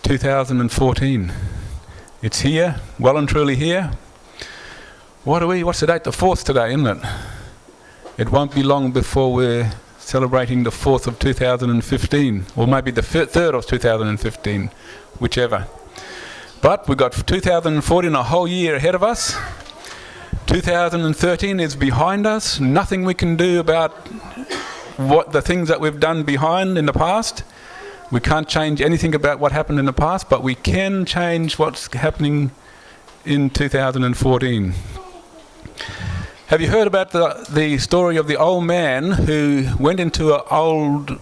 2014. It's here, well and truly here. What's the date? The 4th today, isn't it? It won't be long before we're celebrating the 4th of 2015, or maybe the 3rd of 2015, whichever. But we've got 2014, a whole year ahead of us. 2013 is behind us. Nothing we can do about what the things that we've done behind in the past. We can't change anything about what happened in the past, but we can change what's happening in 2014. Have you heard about the story of the old man who went into an old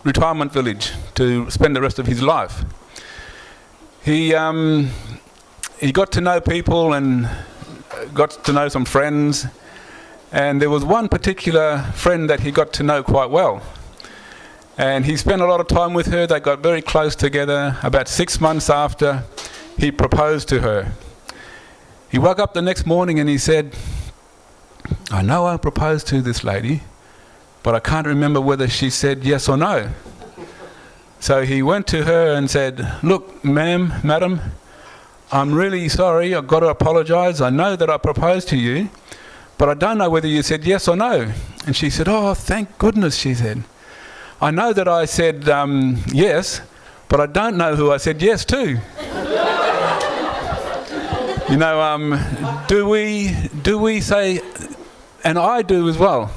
retirement village to spend the rest of his life? He got to know people and got to know some friends, and there was one particular friend that he got to know quite well. And he spent a lot of time with her. They got very close together. About 6 months after, he proposed to her. He woke up the next morning and he said, I know I proposed to this lady, but I can't remember whether she said yes or no. So he went to her and said, look, madam, I'm really sorry. I've got to apologize. I know that I proposed to you, but I don't know whether you said yes or no. And she said, oh, thank goodness, she said. I know that I said yes, but I don't know who I said yes to. You know, do we say, and I do as well.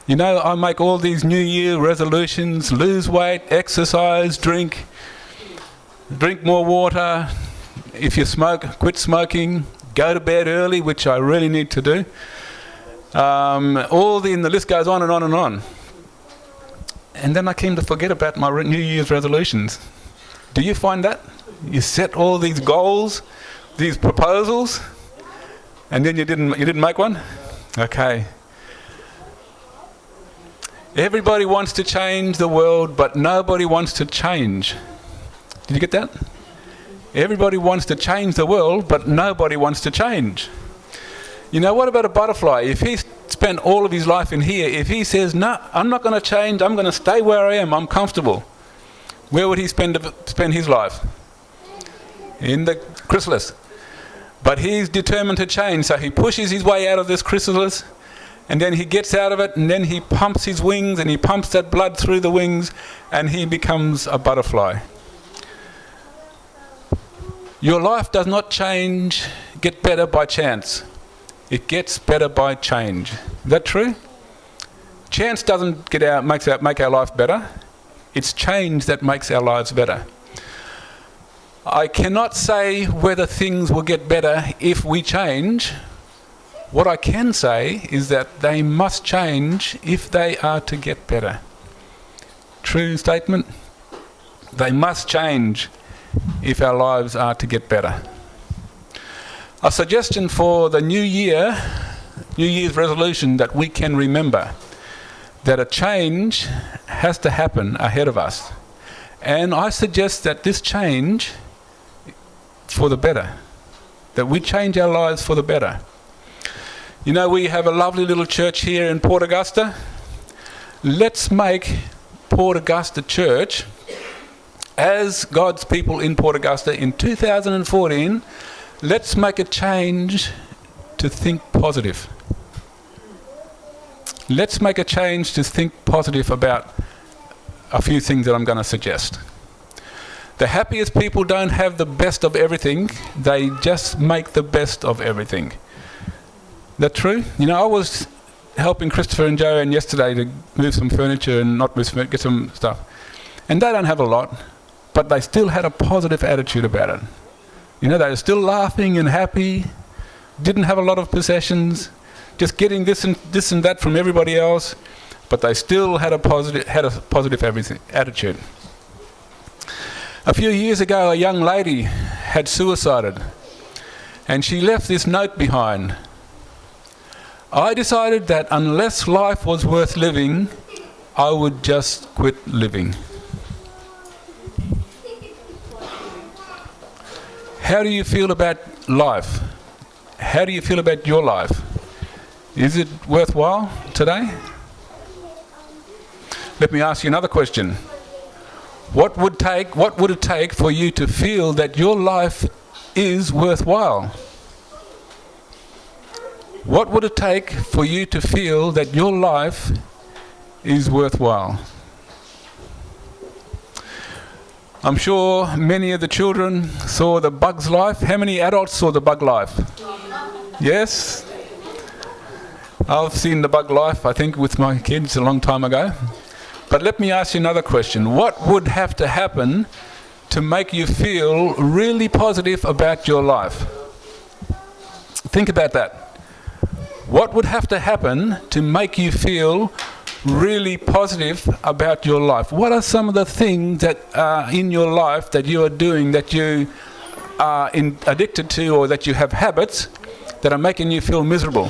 You know, I make all these New Year resolutions: lose weight, exercise, drink more water. If you smoke, quit smoking. Go to bed early, which I really need to do. And the list goes on and on and on. And then I came to forget about my New Year's resolutions. Do you find that? You set all these goals, these proposals, and then you didn't make one? Okay. Everybody wants to change the world, but nobody wants to change. Did you get that? Everybody wants to change the world, but nobody wants to change. You know, what about a butterfly? If he spent all of his life in here, if he says, no, I'm not going to change, I'm going to stay where I am, I'm comfortable, where would he spend his life? In the chrysalis. But he's determined to change, so he pushes his way out of this chrysalis, and then he gets out of it, and then he pumps his wings, and he pumps that blood through the wings, and he becomes a butterfly. Your life does not get better by chance. It gets better by change. Is that true? Chance doesn't make our life better. It's change that makes our lives better. I cannot say whether things will get better if we change. What I can say is that they must change if they are to get better. True statement? They must change if our lives are to get better. A suggestion for the New Year's resolution that we can remember, that a change has to happen ahead of us. And I suggest that this change for the better, that we change our lives for the better. You know, we have a lovely little church here in Port Augusta. Let's make Port Augusta Church, as God's people in Port Augusta in 2014, let's make a change to think positive. Let's make a change to think positive about a few things that I'm going to suggest. The happiest people don't have the best of everything, they just make the best of everything. That true? You know, I was helping Christopher and Joanne yesterday to move some furniture and get some stuff. And they don't have a lot, but they still had a positive attitude about it. You know, they were still laughing and happy, didn't have a lot of possessions, just getting this and that from everybody else, but they still had a positive attitude. A few years ago, a young lady had suicided, and she left this note behind. I decided that unless life was worth living, I would just quit living. How do you feel about life? How do you feel about your life? Is it worthwhile today? Let me ask you another question. What would it take for you to feel that your life is worthwhile? What would it take for you to feel that your life is worthwhile? I'm sure many of the children saw The Bug's Life. How many adults saw The Bug Life? Yes? I've seen The Bug Life, I think, with my kids a long time ago. But let me ask you another question. What would have to happen to make you feel really positive about your life? Think about that. What would have to happen to make you feel really positive about your life? What are some of the things that are in your life that you are doing that you are addicted to, or that you have habits that are making you feel miserable?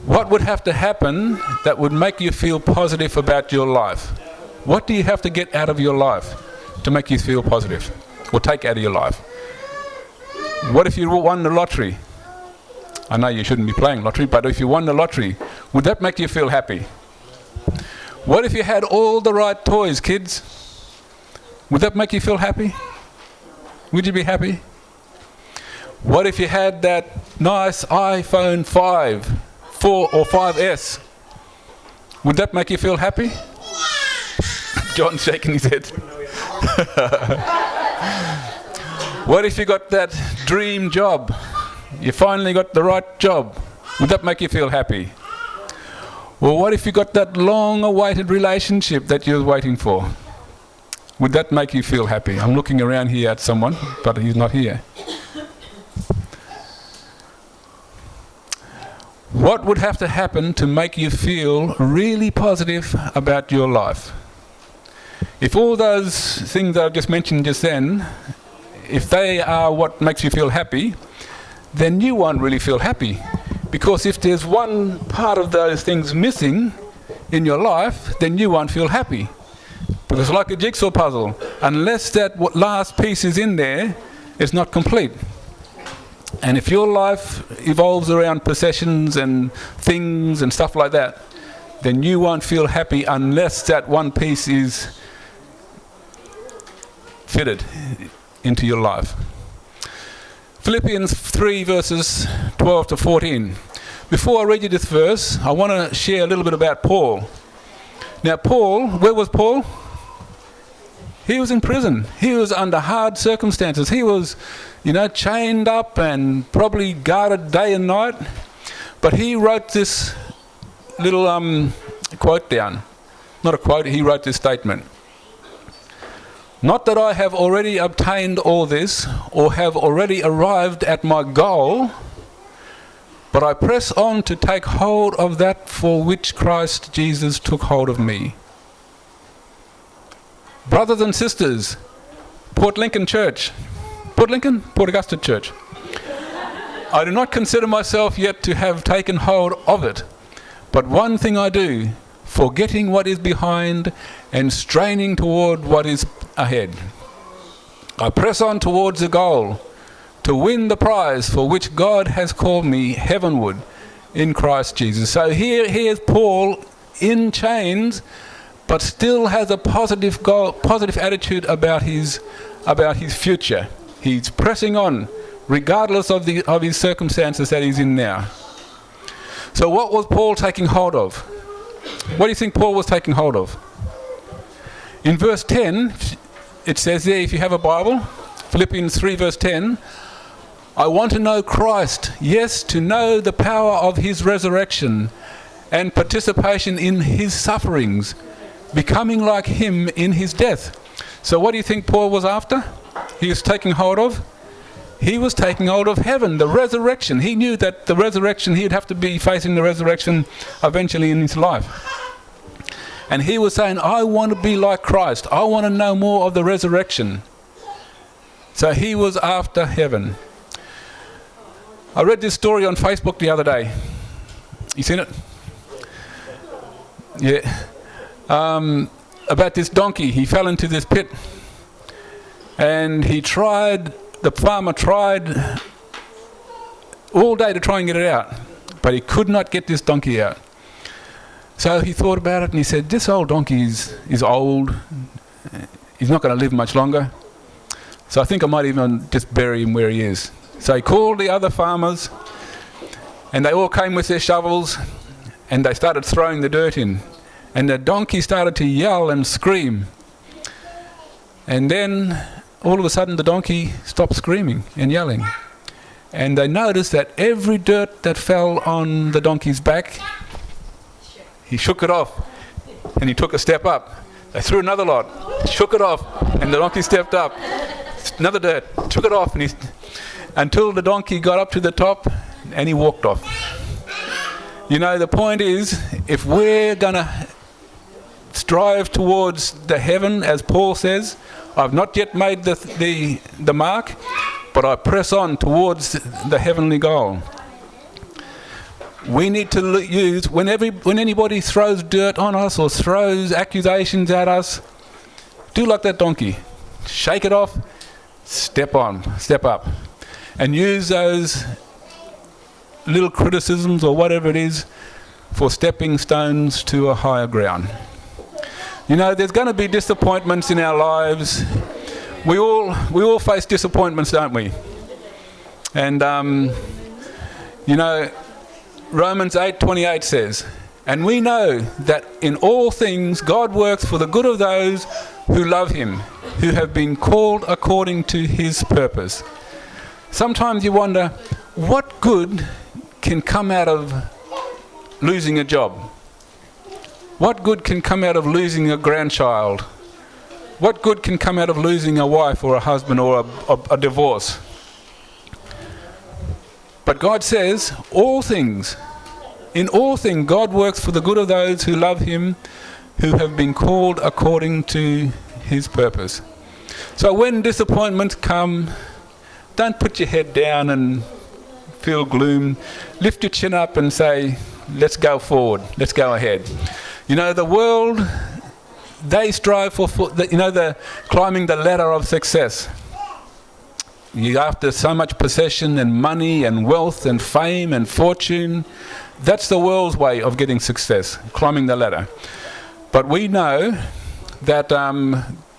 What would have to happen that would make you feel positive about your life? What do you have to get out of your life to make you feel positive, or take out of your life? What if you won the lottery? I know you shouldn't be playing lottery, but if you won the lottery, would that make you feel happy? What if you had all the right toys, kids? Would that make you feel happy? Would you be happy? What if you had that nice iPhone 5, 4 or 5S? Would that make you feel happy? John's shaking his head. What if you got that dream job? You finally got the right job. Would that make you feel happy? Well, what if you got that long-awaited relationship that you were waiting for? Would that make you feel happy? I'm looking around here at someone, but he's not here. What would have to happen to make you feel really positive about your life? If all those things that I've just mentioned just then, if they are what makes you feel happy, then you won't really feel happy. Because if there's one part of those things missing in your life, then you won't feel happy. Because like a jigsaw puzzle, unless that last piece is in there, it's not complete. And if your life evolves around possessions and things and stuff like that, then you won't feel happy unless that one piece is fitted into your life. Philippians 3 verses 12 to 14. Before I read you this verse, I want to share a little bit about Paul. Now Paul, where was Paul? He was in prison. He was under hard circumstances. He was, chained up and probably guarded day and night. But he wrote this little quote down. Not a quote, he wrote this statement. Not that I have already obtained all this, or have already arrived at my goal, but I press on to take hold of that for which Christ Jesus took hold of me. Brothers and sisters, Port Augusta Church. I do not consider myself yet to have taken hold of it, but one thing I do, forgetting what is behind and straining toward what is ahead. I press on towards the goal, to win the prize for which God has called me heavenward in Christ Jesus. So here's Paul in chains, but still has a positive attitude about his future. He's pressing on, regardless of his circumstances that he's in now. So what was Paul taking hold of? What do you think Paul was taking hold of? In verse 10, it says there, if you have a Bible, Philippians 3 verse 10, I want to know Christ, yes, to know the power of his resurrection and participation in his sufferings, becoming like him in his death. So what do you think Paul was after? He was taking hold of? He was taking hold of heaven, the resurrection. He knew that the resurrection, he'd have to be facing the resurrection eventually in his life. And he was saying, I want to be like Christ. I want to know more of the resurrection. So he was after heaven. I read this story on Facebook the other day. You seen it? Yeah. About this donkey. He fell into this pit. And the farmer tried all day to try and get it out. But he could not get this donkey out. So he thought about it and he said, this old donkey is old, he's not going to live much longer. So I think I might even just bury him where he is. So he called the other farmers, and they all came with their shovels, and they started throwing the dirt in. And the donkey started to yell and scream. And then all of a sudden the donkey stopped screaming and yelling. And they noticed that every dirt that fell on the donkey's back, he shook it off, and he took a step up. They threw another lot, shook it off, and the donkey stepped up. Another dirt, took it off, and until the donkey got up to the top, and he walked off. You know, the point is, if we're going to strive towards the heaven, as Paul says, I've not yet made the mark, but I press on towards the heavenly goal. We need to use, when anybody throws dirt on us or throws accusations at us, do like that donkey. Shake it off, step up. And use those little criticisms or whatever it is for stepping stones to a higher ground. You know, there's going to be disappointments in our lives. We all face disappointments, don't we? And you know, Romans 8:28 says, "And we know that in all things God works for the good of those who love him, who have been called according to his purpose." Sometimes you wonder, what good can come out of losing a job? What good can come out of losing a grandchild? What good can come out of losing a wife or a husband or a divorce? But God says, in all things, God works for the good of those who love him, who have been called according to his purpose. So when disappointments come, don't put your head down and feel gloom. Lift your chin up and say, let's go forward, let's go ahead. You know, the world, they strive for climbing the ladder of success. You're after so much possession and money and wealth and fame and fortune. That's the world's way of getting success, climbing the ladder. But we know that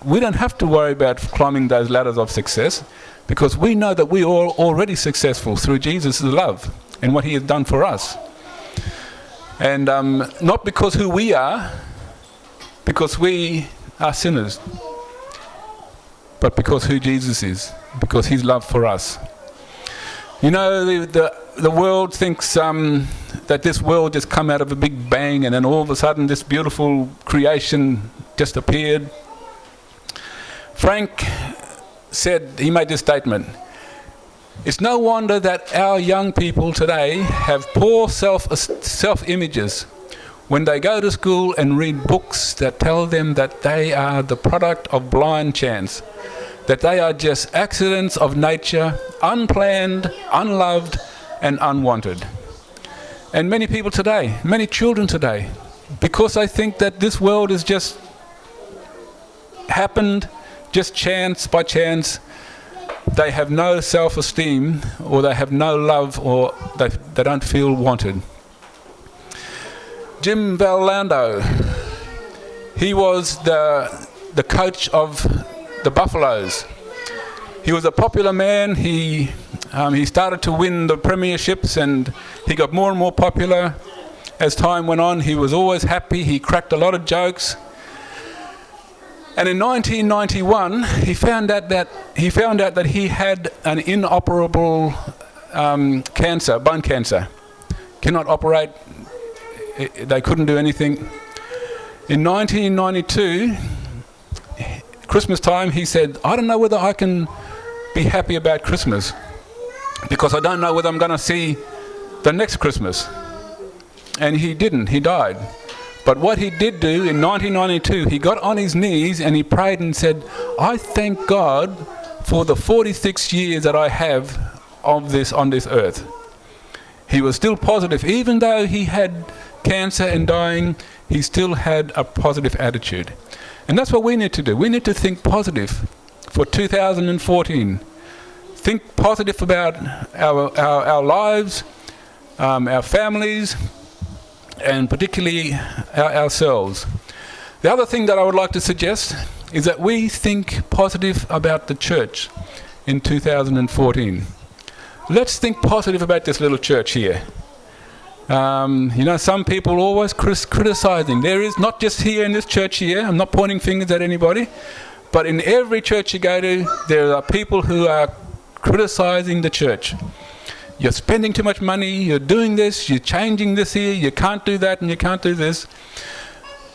we don't have to worry about climbing those ladders of success, because we know that we are already successful through Jesus' love and what he has done for us. And not because who we are, because we are sinners, but because who Jesus is, because his love for us. You know, the world thinks that this world just come out of a big bang, and then all of a sudden this beautiful creation just appeared. Frank said, he made this statement: "It's no wonder that our young people today have poor self-images when they go to school and read books that tell them that they are the product of blind chance, that they are just accidents of nature, unplanned, unloved, and unwanted." And many people today, many children today, because they think that this world is just happened, just chance by chance, they have no self-esteem, or they have no love, or they don't feel wanted. Jim Valando, he was the coach of the Buffaloes. He was a popular man. He started to win the premierships, and he got more and more popular as time went on. He was always happy. He cracked a lot of jokes. And in 1991, he found out that he had an inoperable cancer, bone cancer. Cannot operate. They couldn't do anything. In 1992, Christmas time, he said, "I don't know whether I can be happy about Christmas, because I don't know whether I'm going to see the next Christmas." And he didn't. He died. But what he did do in 1992, he got on his knees and he prayed and said, "I thank God for the 46 years that I have on this earth." He was still positive. Even though he had cancer and dying, he still had a positive attitude. And that's what we need to do. We need to think positive for 2014. Think positive about our lives, our families, and particularly ourselves. The other thing that I would like to suggest is that we think positive about the church in 2014. Let's think positive about this little church here. Some people always criticizing. There is, not just here in this church here, I'm not pointing fingers at anybody, but in every church you go to, there are people who are criticizing the church. You're spending too much money, you're doing this, you're changing this here, you can't do that and you can't do this.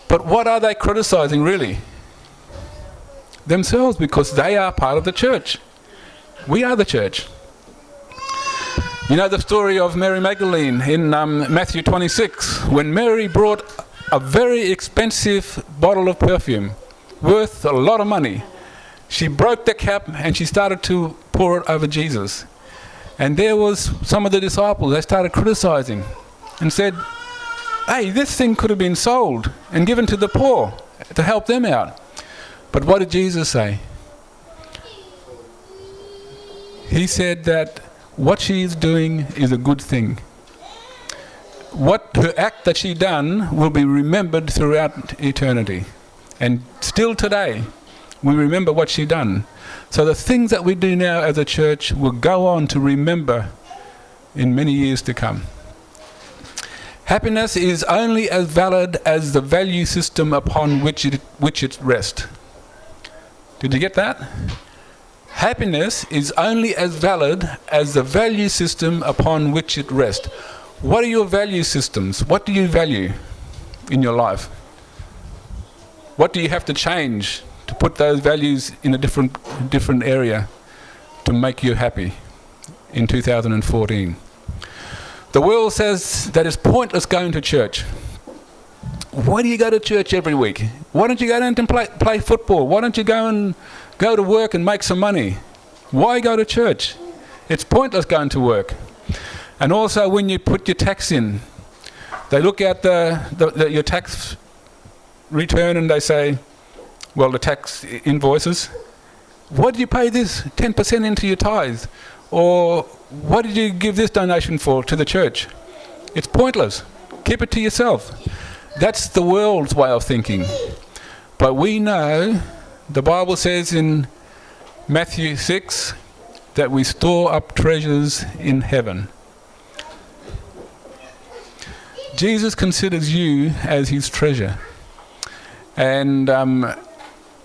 But what are they criticizing really? Themselves, because they are part of the church. We are the church. You know the story of Mary Magdalene in Matthew 26, when Mary brought a very expensive bottle of perfume worth a lot of money. She broke the cap and she started to pour it over Jesus. And there was some of the disciples, they started criticizing and said, hey, this thing could have been sold and given to the poor to help them out. But what did Jesus say? He said that what she is doing is a good thing. What her act that she done will be remembered throughout eternity. And still today, we remember what she done. So the things that we do now as a church will go on to remember in many years to come. Happiness is only as valid as the value system upon which it rests. Did you get that? Happiness is only as valid as the value system upon which it rests. What are your value systems? What do you value in your life? What do you have to change to put those values in a different area to make you happy in 2014? The world says that it's pointless going to church. Why do you go to church every week? Why don't you go down and play football? Why don't you go to work and make some money? Why go to church? It's pointless going to work. And also when you put your tax in, they look at your tax return and they say, well, the tax invoices, why did you pay this 10% into your tithe? Or what did you give this donation for to the church? It's pointless. Keep it to yourself. That's the world's way of thinking. But we know, the Bible says in Matthew 6, that we store up treasures in heaven. Jesus considers you as his treasure. And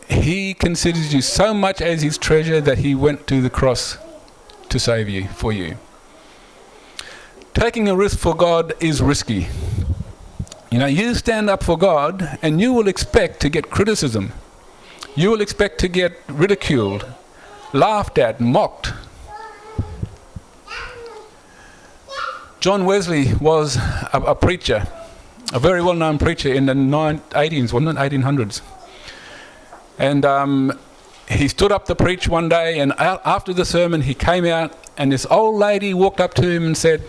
he considers you so much as his treasure that he went to the cross to save you, for you. Taking a risk for God is risky. You stand up for God and you will expect to get criticism. You will expect to get ridiculed, laughed at, mocked. John Wesley was a preacher, a very well-known preacher in the 1800s. And he stood up to preach one day, and after the sermon he came out and this old lady walked up to him and said,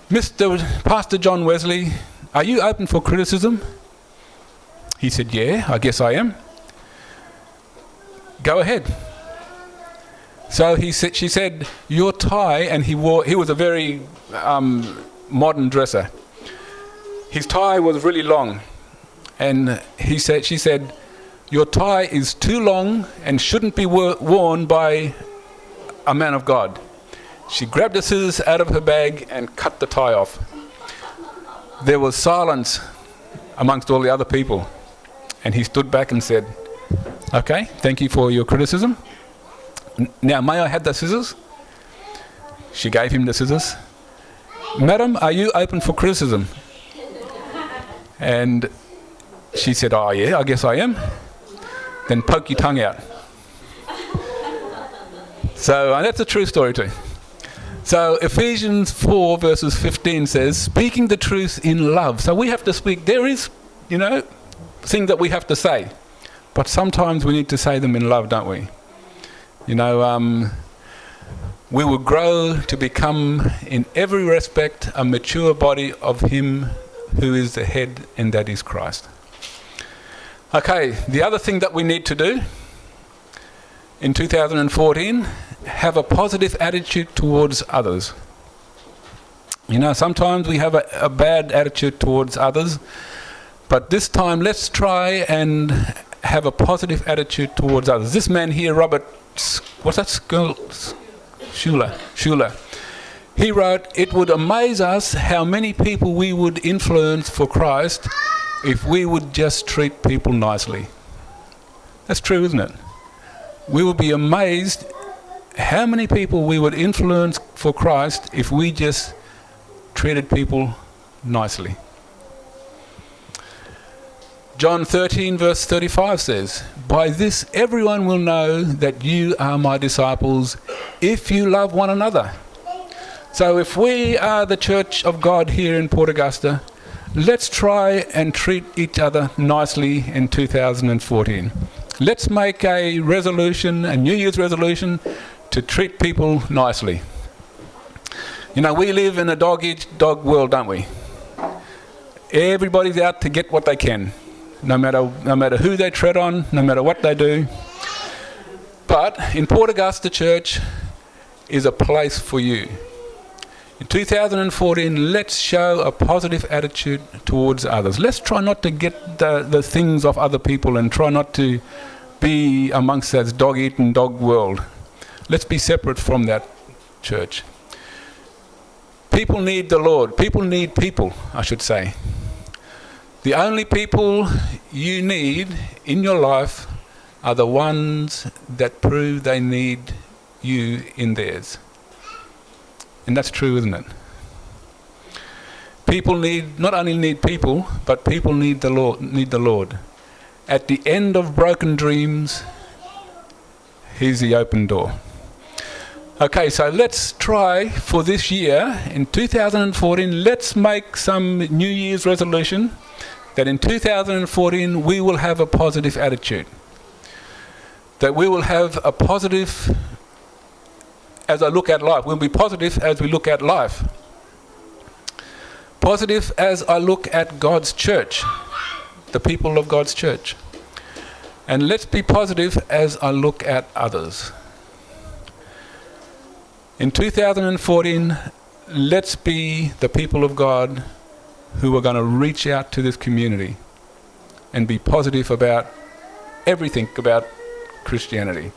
Mr. Pastor John Wesley, are you open for criticism? He said, yeah, I guess I am. Go ahead. So she said, your tie, and he was a very modern dresser. His tie was really long, and she said, your tie is too long and shouldn't be worn by a man of God. She grabbed the scissors out of her bag and cut the tie off. There was silence amongst all the other people, and he stood back and said, okay, thank you for your criticism. Now, may I have the scissors? She gave him the scissors. Madam, are you open for criticism? And she said, oh yeah, I guess I am. Then poke your tongue out. So that's a true story too. So Ephesians 4 verses 15 says, speaking the truth in love. So we have to speak. There is, things that we have to say. But sometimes we need to say them in love, don't we? We will grow to become, in every respect, a mature body of him who is the head, and that is Christ. Okay, the other thing that we need to do in 2014, have a positive attitude towards others. Sometimes we have a bad attitude towards others, but this time let's try and have a positive attitude towards others. This man here, Robert, what's that? Schuller. He wrote, "It would amaze us how many people we would influence for Christ if we would just treat people nicely." That's true, isn't it? We would be amazed how many people we would influence for Christ if we just treated people nicely. John 13 verse 35 says, "By this everyone will know that you are my disciples if you love one another." So if we are the Church of God here in Port Augusta, let's try and treat each other nicely in 2014. Let's make a resolution, a New Year's resolution, to treat people nicely. You know, we live in a dog-eat-dog world, don't we? Everybody's out to get what they can, no matter who they tread on, no matter what they do. But in Port Augusta Church is a place for you. In 2014, let's show a positive attitude towards others. Let's try not to get the things off other people and try not to be amongst that dog-eating-dog world. Let's be separate from that church. People need the Lord. People need people, I should say. The only people you need in your life are the ones that prove they need you in theirs. And that's true, isn't it? People not only need people, but people need the Lord. At the end of broken dreams, He's the open door. Okay, so let's try for this year, in 2014, let's make some New Year's resolution that in 2014 we will have a positive attitude. That we will have a positive, as I look at life, we'll be positive as we look at life. Positive as I look at God's church, the people of God's church. And let's be positive as I look at others. In 2014, let's be the people of God who are going to reach out to this community and be positive about everything about Christianity.